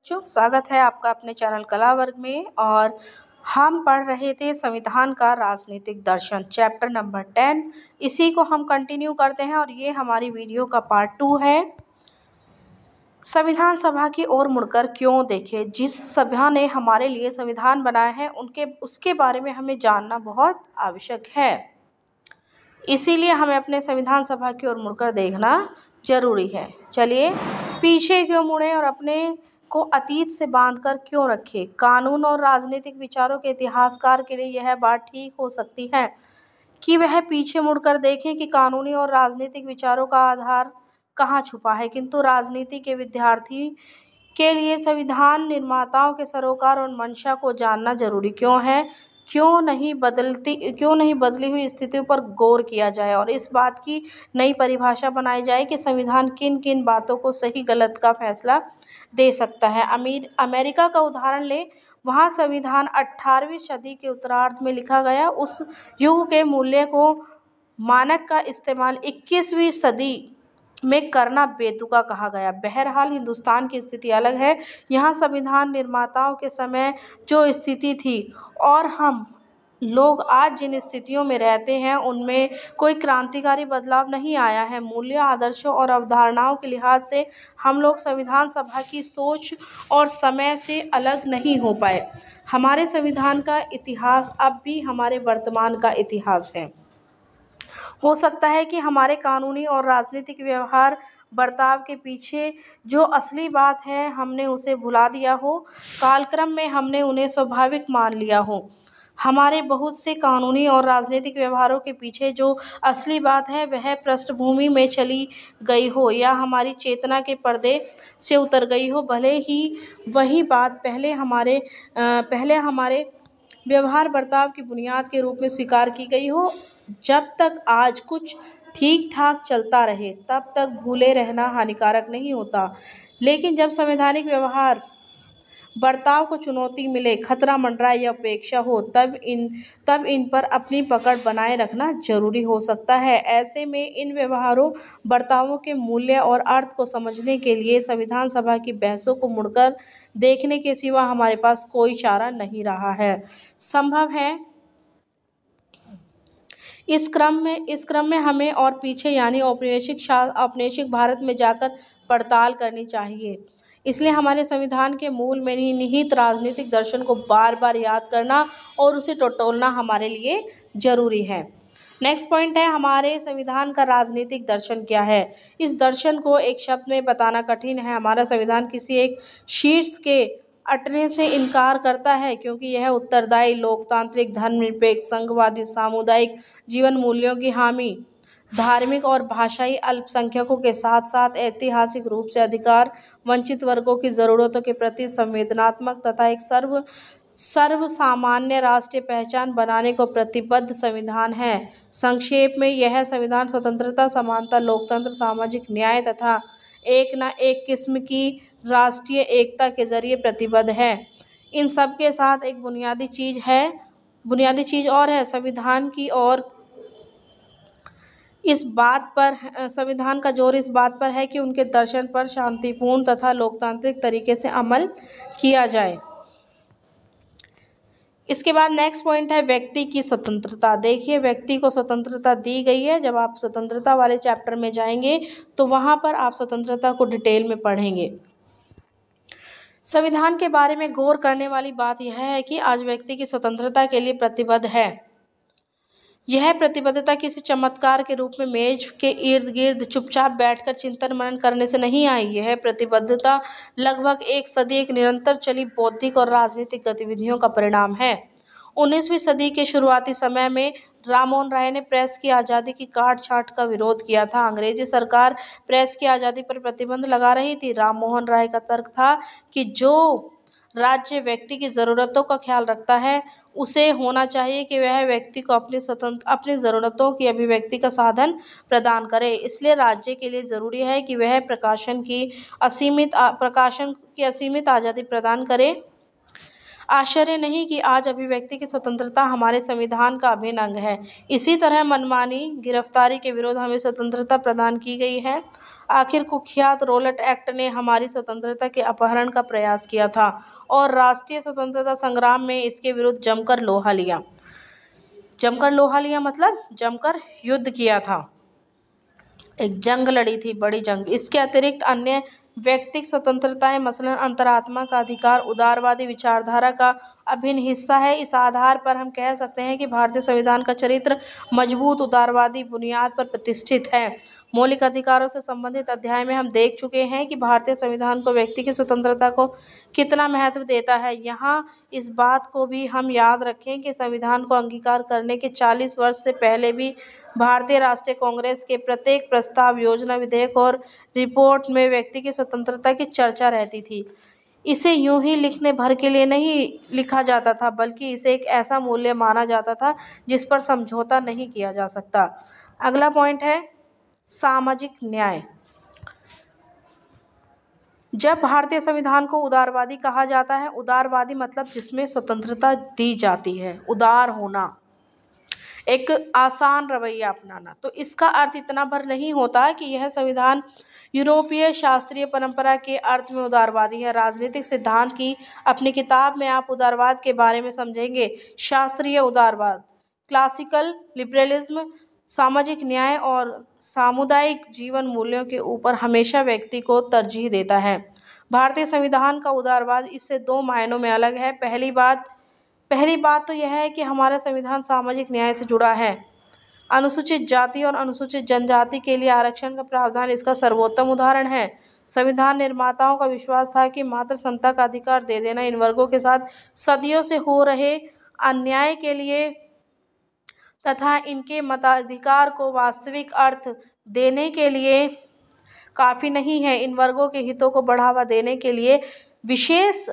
स्वागत है आपका अपने चैनल कला वर्ग में। और हम पढ़ रहे थे संविधान का राजनीतिक दर्शन चैप्टर नंबर 10। इसी को हम कंटिन्यू करते हैं और ये हमारी वीडियो का पार्ट 2 है। संविधान सभा की ओर मुड़कर क्यों देखें। जिस सभा ने हमारे लिए संविधान बनाया है उसके बारे में हमें जानना बहुत आवश्यक है। इसीलिए हमें अपने संविधान सभा की ओर मुड़कर देखना जरूरी है। चलिए, पीछे क्यों मुड़े और अपने को अतीत से बांधकर क्यों रखे। कानून और राजनीतिक विचारों के इतिहासकार के लिए यह बात ठीक हो सकती है कि वह पीछे मुड़कर देखें कि कानूनी और राजनीतिक विचारों का आधार कहाँ छुपा है, किंतु राजनीति के विद्यार्थी के लिए संविधान निर्माताओं के सरोकार और मंशा को जानना जरूरी क्यों है। क्यों नहीं बदली हुई स्थितियों पर गौर किया जाए और इस बात की नई परिभाषा बनाई जाए कि संविधान किन किन बातों को सही गलत का फैसला दे सकता है। अमेरिका का उदाहरण ले, वहाँ संविधान 18वीं सदी के उत्तरार्ध में लिखा गया। उस युग के मूल्य को मानक का इस्तेमाल 21वीं सदी में करना बेतुका कहा गया। बहरहाल हिंदुस्तान की स्थिति अलग है। यहाँ संविधान निर्माताओं के समय जो स्थिति थी और हम लोग आज जिन स्थितियों में रहते हैं उनमें कोई क्रांतिकारी बदलाव नहीं आया है। मूल्य, आदर्शों और अवधारणाओं के लिहाज से हम लोग संविधान सभा की सोच और समय से अलग नहीं हो पाए। हमारे संविधान का इतिहास अब भी हमारे वर्तमान का इतिहास है। हो सकता है कि हमारे कानूनी और राजनीतिक व्यवहार बर्ताव के पीछे जो असली बात है हमने उसे भुला दिया हो, कालक्रम में हमने उन्हें स्वाभाविक मान लिया हो। हमारे बहुत से कानूनी और राजनीतिक व्यवहारों के पीछे जो असली बात है वह पृष्ठभूमि में चली गई हो या हमारी चेतना के पर्दे से उतर गई हो। भले ही वही बात पहले हमारे व्यवहार बर्ताव की बुनियाद के रूप में स्वीकार की गई हो। जब तक आज कुछ ठीक ठाक चलता रहे तब तक भूले रहना हानिकारक नहीं होता, लेकिन जब संवैधानिक व्यवहार बर्ताव को चुनौती मिले, खतरा मंडराए या उपेक्षा हो, तब इन पर अपनी पकड़ बनाए रखना जरूरी हो सकता है। ऐसे में इन व्यवहारों बर्तावों के मूल्य और अर्थ को समझने के लिए संविधान सभा की बहसों को मुड़कर देखने के सिवा हमारे पास कोई चारा नहीं रहा है। संभव है इस क्रम में हमें और पीछे यानी औपनिवेशिक भारत में जाकर पड़ताल करनी चाहिए। इसलिए हमारे संविधान के मूल में निहित राजनीतिक दर्शन को बार बार याद करना और उसे टटोलना हमारे लिए जरूरी है। नेक्स्ट पॉइंट है, हमारे संविधान का राजनीतिक दर्शन क्या है। इस दर्शन को एक शब्द में बताना कठिन है। हमारा संविधान किसी एक शीर्ष के अटने से इनकार करता है क्योंकि यह उत्तरदायी, लोकतांत्रिक, धर्मनिरपेक्ष, संघवादी, सामुदायिक जीवन मूल्यों की हामी, धार्मिक और भाषाई अल्पसंख्यकों के साथ साथ ऐतिहासिक रूप से अधिकार वंचित वर्गों की ज़रूरतों के प्रति संवेदनात्मक तथा एक सर्वसामान्य राष्ट्रीय पहचान बनाने को प्रतिबद्ध संविधान है। संक्षेप में यह संविधान स्वतंत्रता, समानता, लोकतंत्र, सामाजिक न्याय तथा एक न एक किस्म की राष्ट्रीय एकता के जरिए प्रतिबद्ध है। इन सब के साथ एक बुनियादी चीज़ और है। संविधान का जोर इस बात पर है कि उनके दर्शन पर शांतिपूर्ण तथा लोकतांत्रिक तरीके से अमल किया जाए। इसके बाद नेक्स्ट पॉइंट है व्यक्ति की स्वतंत्रता। देखिए, व्यक्ति को स्वतंत्रता दी गई है। जब आप स्वतंत्रता वाले चैप्टर में जाएंगे तो वहाँ पर आप स्वतंत्रता को डिटेल में पढ़ेंगे। संविधान के बारे में गौर करने वाली बात यह है कि आज व्यक्ति की स्वतंत्रता के लिए प्रतिबद्ध है। यह प्रतिबद्धता किसी चमत्कार के रूप में मेज के इर्द गिर्द चुपचाप बैठकर चिंतन मनन करने से नहीं आई। यह प्रतिबद्धता लगभग एक सदी एक निरंतर चली बौद्धिक और राजनीतिक गतिविधियों का परिणाम है। 19वीं सदी के शुरुआती समय में राममोहन राय ने प्रेस की आज़ादी की काट छाट का विरोध किया था। अंग्रेजी सरकार प्रेस की आज़ादी पर प्रतिबंध लगा रही थी। राममोहन राय का तर्क था कि जो राज्य व्यक्ति की ज़रूरतों का ख्याल रखता है उसे होना चाहिए कि वह व्यक्ति को अपनी ज़रूरतों की अभिव्यक्ति का साधन प्रदान करे। इसलिए राज्य के लिए ज़रूरी है कि वह प्रकाशन की असीमित आज़ादी प्रदान करे। आश्चर्य नहीं कि आज अभिव्यक्ति की स्वतंत्रता हमारे संविधान का अभिन्न अंग है। इसी तरह मनमानी गिरफ्तारी के विरुद्ध हमें स्वतंत्रता प्रदान की गई है। आखिर कुख्यात रॉलेट एक्ट ने हमारी स्वतंत्रता के अपहरण का प्रयास किया था और राष्ट्रीय स्वतंत्रता संग्राम में इसके विरुद्ध जमकर लोहा लिया मतलब जमकर युद्ध किया था। एक जंग लड़ी थी, बड़ी जंग। इसके अतिरिक्त अन्य व्यक्तिगत स्वतंत्रताएं मसलन अंतरात्मा का अधिकार उदारवादी विचारधारा का अभिन्न हिस्सा है। इस आधार पर हम कह सकते हैं कि भारतीय संविधान का चरित्र मजबूत उदारवादी बुनियाद पर प्रतिष्ठित है। मौलिक अधिकारों से संबंधित अध्याय में हम देख चुके हैं कि भारतीय संविधान को व्यक्ति की स्वतंत्रता को कितना महत्व देता है। यहाँ इस बात को भी हम याद रखें कि संविधान को अंगीकार करने के 40 वर्ष से पहले भी भारतीय राष्ट्रीय कांग्रेस के प्रत्येक प्रस्ताव, योजना, विधेयक और रिपोर्ट में व्यक्ति की स्वतंत्रता की चर्चा रहती थी। इसे यूं ही लिखने भर के लिए नहीं लिखा जाता था, बल्कि इसे एक ऐसा मूल्य माना जाता था जिस पर समझौता नहीं किया जा सकता। अगला पॉइंट है सामाजिक न्याय। जब भारतीय संविधान को उदारवादी कहा जाता है, उदारवादी मतलब जिसमें स्वतंत्रता दी जाती है, उदार होना, एक आसान रवैया अपनाना, तो इसका अर्थ इतना भर नहीं होता कि यह संविधान यूरोपीय शास्त्रीय परंपरा के अर्थ में उदारवादी है। राजनीतिक सिद्धांत की अपनी किताब में आप उदारवाद के बारे में समझेंगे। शास्त्रीय उदारवाद, क्लासिकल लिबरलिज्म, सामाजिक न्याय और सामुदायिक जीवन मूल्यों के ऊपर हमेशा व्यक्ति को तरजीह देता है। भारतीय संविधान का उदारवाद इससे 2 मायनों में अलग है। पहली बात तो यह है कि हमारा संविधान सामाजिक न्याय से जुड़ा है। अनुसूचित जाति और अनुसूचित जनजाति के लिए आरक्षण का प्रावधान इसका सर्वोत्तम उदाहरण है। संविधान निर्माताओं का विश्वास था कि मात्र समता का अधिकार दे देना इन वर्गों के साथ सदियों से हो रहे अन्याय के लिए तथा इनके मताधिकार को वास्तविक अर्थ देने के लिए काफ़ी नहीं है। इन वर्गों के हितों को बढ़ावा देने के लिए विशेष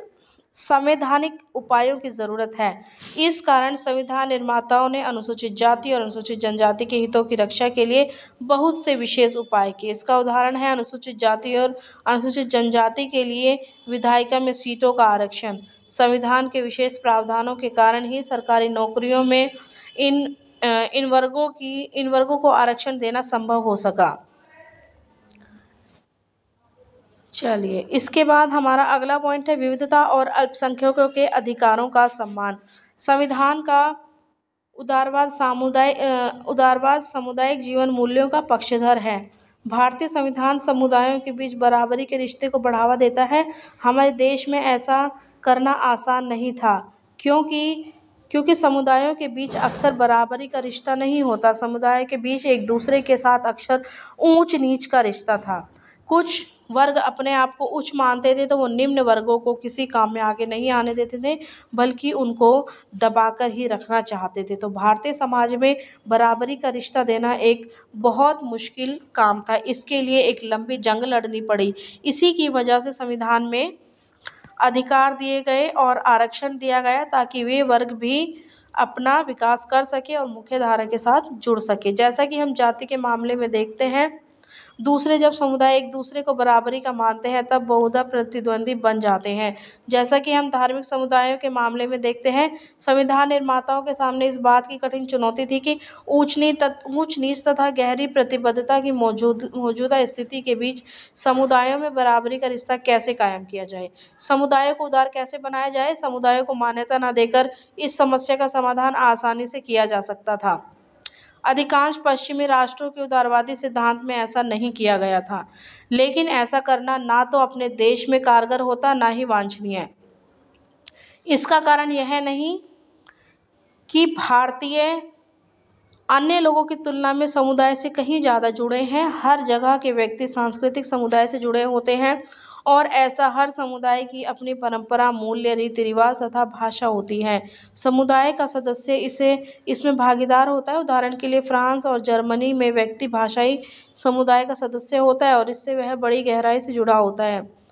संवैधानिक उपायों की ज़रूरत है। इस कारण संविधान निर्माताओं ने अनुसूचित जाति और अनुसूचित जनजाति के हितों की रक्षा के लिए बहुत से विशेष उपाय किए। इसका उदाहरण है अनुसूचित जाति और अनुसूचित जनजाति के लिए विधायिका में सीटों का आरक्षण। संविधान के विशेष प्रावधानों के कारण ही सरकारी नौकरियों में इन वर्गों को आरक्षण देना संभव हो सका। चलिए, इसके बाद हमारा अगला पॉइंट है विविधता और अल्पसंख्यकों के अधिकारों का सम्मान। संविधान का उदारवाद सामुदायिक जीवन मूल्यों का पक्षधर है। भारतीय संविधान समुदायों के बीच बराबरी के रिश्ते को बढ़ावा देता है। हमारे देश में ऐसा करना आसान नहीं था क्योंकि समुदायों के बीच अक्सर बराबरी का रिश्ता नहीं होता। समुदाय के बीच एक दूसरे के साथ अक्सर ऊंच नीच का रिश्ता था। कुछ वर्ग अपने आप को उच्च मानते थे तो वो निम्न वर्गों को किसी काम में आगे नहीं आने देते थे, बल्कि उनको दबाकर ही रखना चाहते थे। तो भारतीय समाज में बराबरी का रिश्ता देना एक बहुत मुश्किल काम था। इसके लिए एक लंबी जंग लड़नी पड़ी। इसी की वजह से संविधान में अधिकार दिए गए और आरक्षण दिया गया ताकि वे वर्ग भी अपना विकास कर सके और मुख्य धारा के साथ जुड़ सके। जैसा कि हम जाति के मामले में देखते हैं, जब समुदाय एक दूसरे को बराबरी का मानते हैं तब बहुधा प्रतिद्वंदी बन जाते हैं। जैसा कि हम धार्मिक समुदायों के मामले में देखते हैं, संविधान निर्माताओं के सामने इस बात की कठिन चुनौती थी कि ऊंच नीच तथा गहरी प्रतिबद्धता की मौजूदा स्थिति के बीच समुदायों में बराबरी का रिश्ता कैसे कायम किया जाए, समुदायों को उदार कैसे बनाया जाए। समुदायों को मान्यता न देकर इस समस्या का समाधान आसानी से किया जा सकता था। अधिकांश पश्चिमी राष्ट्रों के उदारवादी सिद्धांत में ऐसा नहीं किया गया था, लेकिन ऐसा करना ना तो अपने देश में कारगर होता ना ही वांछनीय। इसका कारण यह नहीं कि भारतीय अन्य लोगों की तुलना में समुदाय से कहीं ज़्यादा जुड़े हैं। हर जगह के व्यक्ति सांस्कृतिक समुदाय से जुड़े होते हैं और ऐसा हर समुदाय की अपनी परंपरा, मूल्य, रीति रिवाज तथा भाषा होती है। समुदाय का सदस्य इसमें भागीदार होता है। उदाहरण के लिए फ्रांस और जर्मनी में व्यक्ति भाषाई समुदाय का सदस्य होता है और इससे वह बड़ी गहराई से जुड़ा होता है।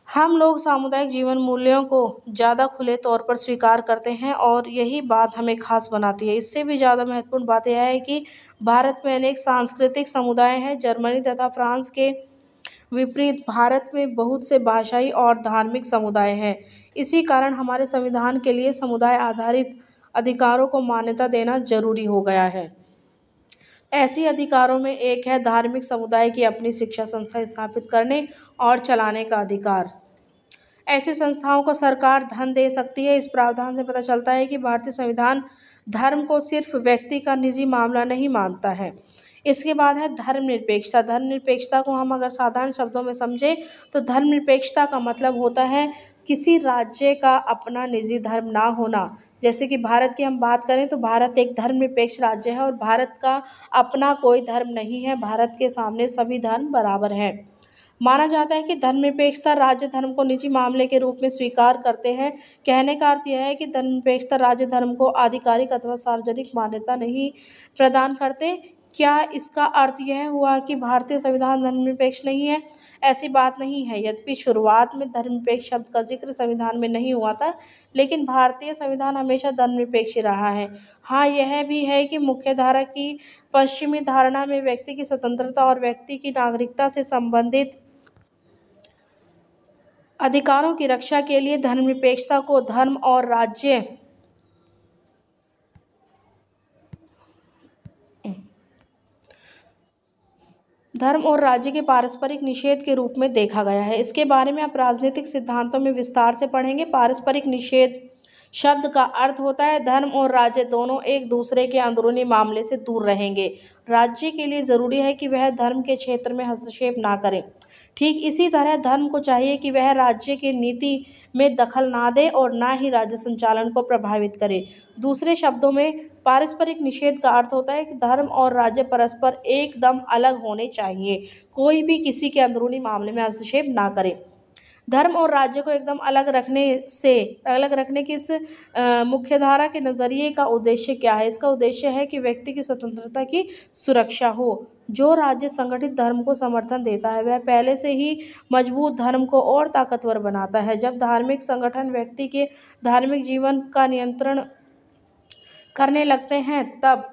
हम लोग सामुदायिक जीवन मूल्यों को ज़्यादा खुले तौर पर स्वीकार करते हैं और यही बात हमें खास बनाती है। इससे भी ज़्यादा महत्वपूर्ण बात यह है कि भारत में अनेक सांस्कृतिक समुदाय हैं। जर्मनी तथा फ्रांस के विपरीत भारत में बहुत से भाषाई और धार्मिक समुदाय हैं। इसी कारण हमारे संविधान के लिए समुदाय आधारित अधिकारों को मान्यता देना जरूरी हो गया है। ऐसी अधिकारों में एक है धार्मिक समुदाय की अपनी शिक्षा संस्था स्थापित करने और चलाने का अधिकार। ऐसी संस्थाओं को सरकार धन दे सकती है। इस प्रावधान से पता चलता है कि भारतीय संविधान धर्म को सिर्फ व्यक्ति का निजी मामला नहीं मानता है। इसके बाद है धर्मनिरपेक्षता। धर्मनिरपेक्षता को हम अगर साधारण शब्दों में समझें तो धर्मनिरपेक्षता का मतलब होता है किसी राज्य का अपना निजी धर्म ना होना। जैसे कि भारत की हम बात करें तो भारत एक धर्मनिरपेक्ष राज्य है और भारत का अपना कोई धर्म नहीं है। भारत के सामने सभी धर्म बराबर हैं। माना जाता है कि धर्मनिरपेक्षता राज्य धर्म को निजी मामले के रूप में स्वीकार करते हैं। कहने का अर्थ यह है कि धर्मनिरपेक्षता राज्य धर्म को आधिकारिक अथवा सार्वजनिक मान्यता नहीं प्रदान करते। क्या इसका अर्थ यह हुआ कि भारतीय संविधान धर्मनिरपेक्ष नहीं है? ऐसी बात नहीं है। यद्यपि शुरुआत में धर्मनिरपेक्ष शब्द का जिक्र संविधान में नहीं हुआ था, लेकिन भारतीय संविधान हमेशा धर्मनिरपेक्ष रहा है। हाँ, यह भी है कि मुख्यधारा की पश्चिमी धारणा में व्यक्ति की स्वतंत्रता और व्यक्ति की नागरिकता से संबंधित अधिकारों की रक्षा के लिए धर्मनिरपेक्षता को धर्म और राज्य के पारस्परिक निषेध के रूप में देखा गया है। इसके बारे में आप राजनीतिक सिद्धांतों में विस्तार से पढ़ेंगे। पारस्परिक निषेध शब्द का अर्थ होता है धर्म और राज्य दोनों एक दूसरे के अंदरूनी मामले से दूर रहेंगे। राज्य के लिए जरूरी है कि वह धर्म के क्षेत्र में हस्तक्षेप ना करे। ठीक इसी तरह धर्म को चाहिए कि वह राज्य की नीति में दखल ना दे और ना ही राज्य संचालन को प्रभावित करे। दूसरे शब्दों में पारस्परिक निषेध का अर्थ होता है कि धर्म और राज्य परस्पर एकदम अलग होने चाहिए। कोई भी किसी के अंदरूनी मामले में हस्तक्षेप ना करे। धर्म और राज्य को एकदम अलग रखने की इस मुख्यधारा के नज़रिए का उद्देश्य क्या है? इसका उद्देश्य है कि व्यक्ति की स्वतंत्रता की सुरक्षा हो। जो राज्य संगठित धर्म को समर्थन देता है वह पहले से ही मजबूत धर्म को और ताकतवर बनाता है। जब धार्मिक संगठन व्यक्ति के धार्मिक जीवन का नियंत्रण करने लगते हैं तब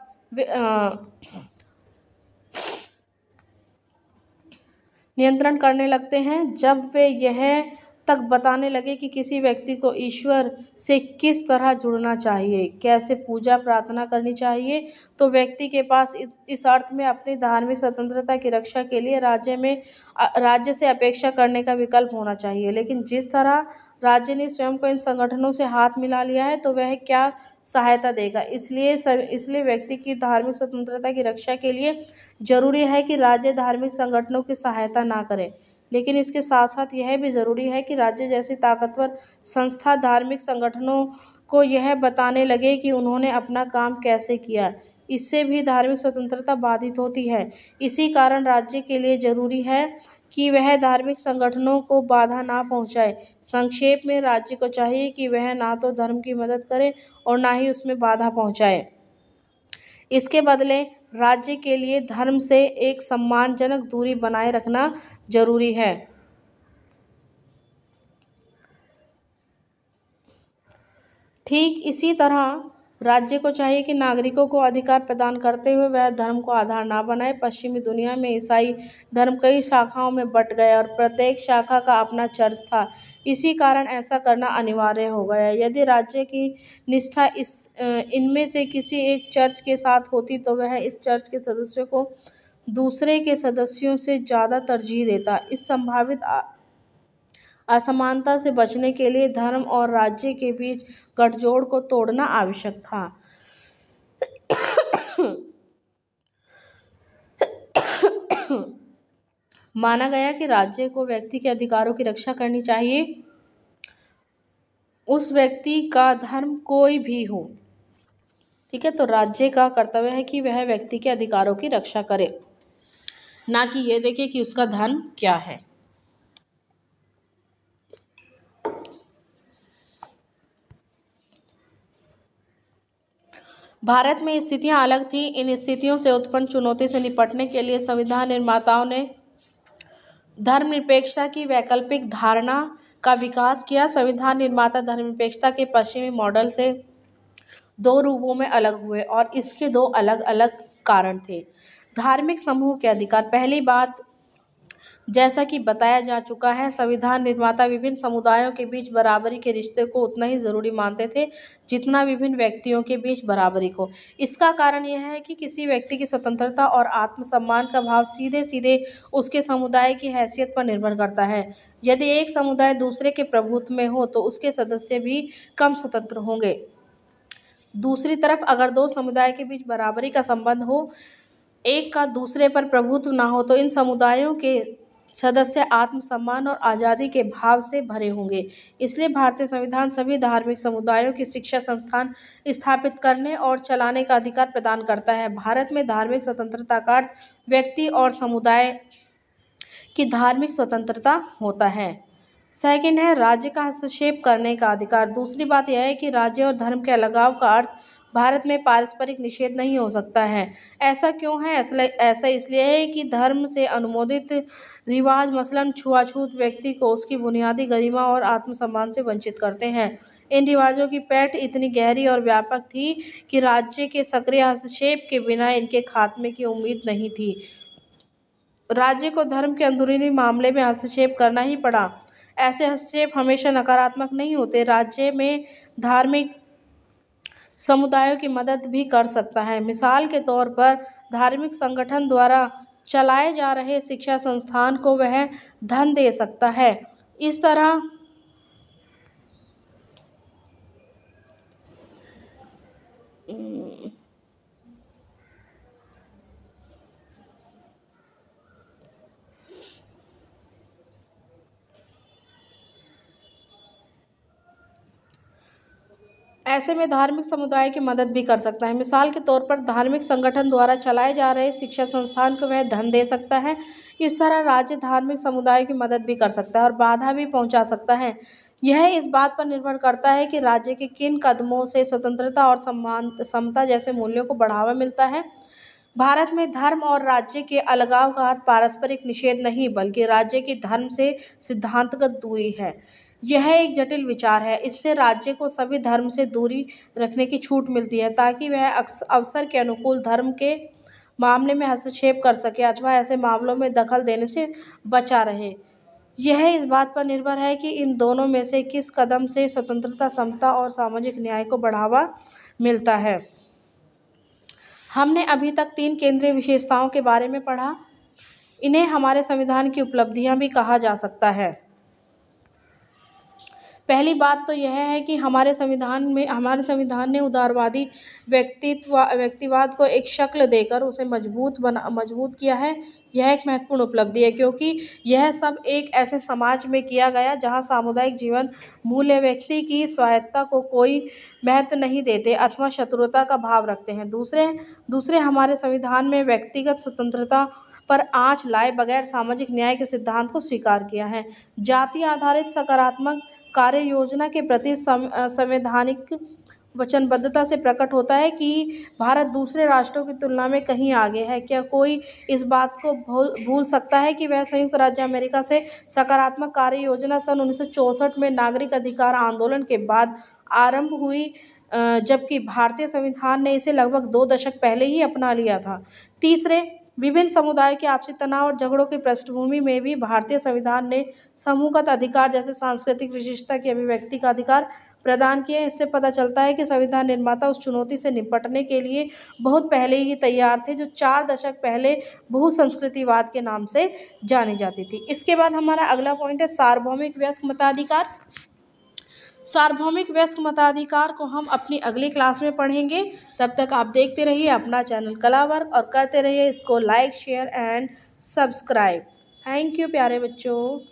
जब वे यह तक बताने लगे कि किसी व्यक्ति को ईश्वर से किस तरह जुड़ना चाहिए, कैसे पूजा प्रार्थना करनी चाहिए, तो व्यक्ति के पास इस अर्थ में अपनी धार्मिक स्वतंत्रता की रक्षा के लिए राज्य से अपेक्षा करने का विकल्प होना चाहिए। लेकिन जिस तरह राज्य ने स्वयं को इन संगठनों से हाथ मिला लिया है तो वह क्या सहायता देगा? इसलिए व्यक्ति की धार्मिक स्वतंत्रता की रक्षा के लिए जरूरी है कि राज्य धार्मिक संगठनों की सहायता ना करे। लेकिन इसके साथ साथ यह भी ज़रूरी है कि राज्य जैसी ताकतवर संस्था धार्मिक संगठनों को यह बताने लगे कि उन्होंने अपना काम कैसे किया। इससे भी धार्मिक स्वतंत्रता बाधित होती है। इसी कारण राज्य के लिए जरूरी है कि वह धार्मिक संगठनों को बाधा ना पहुंचाए। संक्षेप में राज्य को चाहिए कि वह ना तो धर्म की मदद करे और ना ही उसमें बाधा पहुंचाए। इसके बदले राज्य के लिए धर्म से एक सम्मानजनक दूरी बनाए रखना जरूरी है। ठीक इसी तरह राज्य को चाहिए कि नागरिकों को अधिकार प्रदान करते हुए वह धर्म को आधार ना बनाए। पश्चिमी दुनिया में ईसाई धर्म कई शाखाओं में बंट गया और प्रत्येक शाखा का अपना चर्च था। इसी कारण ऐसा करना अनिवार्य हो गया। यदि राज्य की निष्ठा इनमें से किसी एक चर्च के साथ होती तो वह इस चर्च के सदस्यों को दूसरे के सदस्यों से ज़्यादा तरजीह देता। इस संभावित असमानता से बचने के लिए धर्म और राज्य के बीच गठजोड़ को तोड़ना आवश्यक था। माना गया कि राज्य को व्यक्ति के अधिकारों की रक्षा करनी चाहिए, उस व्यक्ति का धर्म कोई भी हो। ठीक है, तो राज्य का कर्तव्य है कि वह व्यक्ति के अधिकारों की रक्षा करे, ना कि ये देखे कि उसका धर्म क्या है। भारत में स्थितियां अलग थी। इन स्थितियों से उत्पन्न चुनौती से निपटने के लिए संविधान निर्माताओं ने धर्मनिरपेक्षता की वैकल्पिक धारणा का विकास किया। संविधान निर्माता धर्मनिरपेक्षता के पश्चिमी मॉडल से दो रूपों में अलग हुए और इसके दो अलग अलग कारण थे। धार्मिक समूह के अधिकार। पहली बात, जैसा कि बताया जा चुका है, संविधान निर्माता विभिन्न समुदायों के बीच बराबरी के रिश्ते को उतना ही ज़रूरी मानते थे जितना विभिन्न व्यक्तियों के बीच बराबरी को। इसका कारण यह है कि किसी व्यक्ति की स्वतंत्रता और आत्मसम्मान का भाव सीधे सीधे उसके समुदाय की हैसियत पर निर्भर करता है। यदि एक समुदाय दूसरे के प्रभुत्व में हो तो उसके सदस्य भी कम स्वतंत्र होंगे। दूसरी तरफ अगर दो समुदाय के बीच बराबरी का संबंध हो, एक का दूसरे पर प्रभुत्व न हो, तो इन समुदायों के सदस्य आत्मसम्मान और आज़ादी के भाव से भरे होंगे। इसलिए भारतीय संविधान सभी धार्मिक समुदायों की शिक्षा संस्थान स्थापित करने और चलाने का अधिकार प्रदान करता है। भारत में धार्मिक स्वतंत्रता का अर्थ व्यक्ति और समुदाय की धार्मिक स्वतंत्रता होता है। सेकंड है राज्य का हस्तक्षेप करने का अधिकार। दूसरी बात यह है कि राज्य और धर्म के अलगाव का अर्थ भारत में पारस्परिक निषेध नहीं हो सकता है। ऐसा क्यों है? ऐसा इसलिए है कि धर्म से अनुमोदित रिवाज मसलन छुआछूत व्यक्ति को उसकी बुनियादी गरिमा और आत्मसम्मान से वंचित करते हैं। इन रिवाजों की पैठ इतनी गहरी और व्यापक थी कि राज्य के सक्रिय हस्तक्षेप के बिना इनके खात्मे की उम्मीद नहीं थी। राज्य को धर्म के अंदरूनी मामले में हस्तक्षेप करना ही पड़ा। ऐसे हस्तक्षेप हमेशा नकारात्मक नहीं होते। राज्य में धार्मिक समुदायों की मदद भी कर सकता है। मिसाल के तौर पर धार्मिक संगठन द्वारा चलाए जा रहे शिक्षा संस्थान को वह धन दे सकता है। इस तरह ऐसे में धार्मिक समुदाय की मदद भी कर सकता है। मिसाल के तौर पर धार्मिक संगठन द्वारा चलाए जा रहे शिक्षा संस्थान को वह धन दे सकता है। इस तरह राज्य धार्मिक समुदाय की मदद भी कर सकता है और बाधा भी पहुंचा सकता है। यह इस बात पर निर्भर करता है कि राज्य के किन कदमों से स्वतंत्रता और समता जैसे मूल्यों को बढ़ावा मिलता है। भारत में धर्म और राज्य के अलगाव का अर्थ पारस्परिक निषेध नहीं, बल्कि राज्य की धर्म से सिद्धांतगत दूरी है। यह एक जटिल विचार है। इससे राज्य को सभी धर्म से दूरी रखने की छूट मिलती है ताकि वह अवसर के अनुकूल धर्म के मामले में हस्तक्षेप कर सके अथवा ऐसे मामलों में दखल देने से बचा रहे। यह इस बात पर निर्भर है कि इन दोनों में से किस कदम से स्वतंत्रता, समता और सामाजिक न्याय को बढ़ावा मिलता है। हमने अभी तक 3 केंद्रीय विशेषताओं के बारे में पढ़ा। इन्हें हमारे संविधान की उपलब्धियां भी कहा जा सकता है। पहली बात तो यह है कि हमारे संविधान ने उदारवादी व्यक्तिवाद को एक शक्ल देकर उसे मजबूत किया है। यह एक महत्वपूर्ण उपलब्धि है क्योंकि यह सब एक ऐसे समाज में किया गया जहां सामुदायिक जीवन मूल्य व्यक्ति की स्वायत्तता को कोई महत्व नहीं देते अथवा शत्रुता का भाव रखते हैं। दूसरे हमारे संविधान में व्यक्तिगत स्वतंत्रता पर आँच लाए बगैर सामाजिक न्याय के सिद्धांत को स्वीकार किया है। जाति आधारित सकारात्मक कार्य योजना के प्रति संवैधानिक वचनबद्धता से प्रकट होता है कि भारत दूसरे राष्ट्रों की तुलना में कहीं आगे है। क्या कोई इस बात को भूल सकता है कि वह संयुक्त राज्य अमेरिका से सकारात्मक कार्य योजना सन 1964 में नागरिक अधिकार आंदोलन के बाद आरंभ हुई, जबकि भारतीय संविधान ने इसे लगभग 2 दशक पहले ही अपना लिया था। तीसरे, विभिन्न समुदायों के आपसी तनाव और झगड़ों की पृष्ठभूमि में भी भारतीय संविधान ने समूहगत अधिकार जैसे सांस्कृतिक विशेषता की अभिव्यक्ति का अधिकार प्रदान किया। इससे पता चलता है कि संविधान निर्माता उस चुनौती से निपटने के लिए बहुत पहले ही तैयार थे जो 4 दशक पहले बहुसंस्कृतिवाद के नाम से जानी जाती थी। इसके बाद हमारा अगला पॉइंट है सार्वभौमिक वयस्क मताधिकार। सार्वभौमिक वयस्क मताधिकार को हम अपनी अगली क्लास में पढ़ेंगे। तब तक आप देखते रहिए अपना चैनल कलावर्क और करते रहिए इसको like, share and subscribe. Thank you प्यारे बच्चों।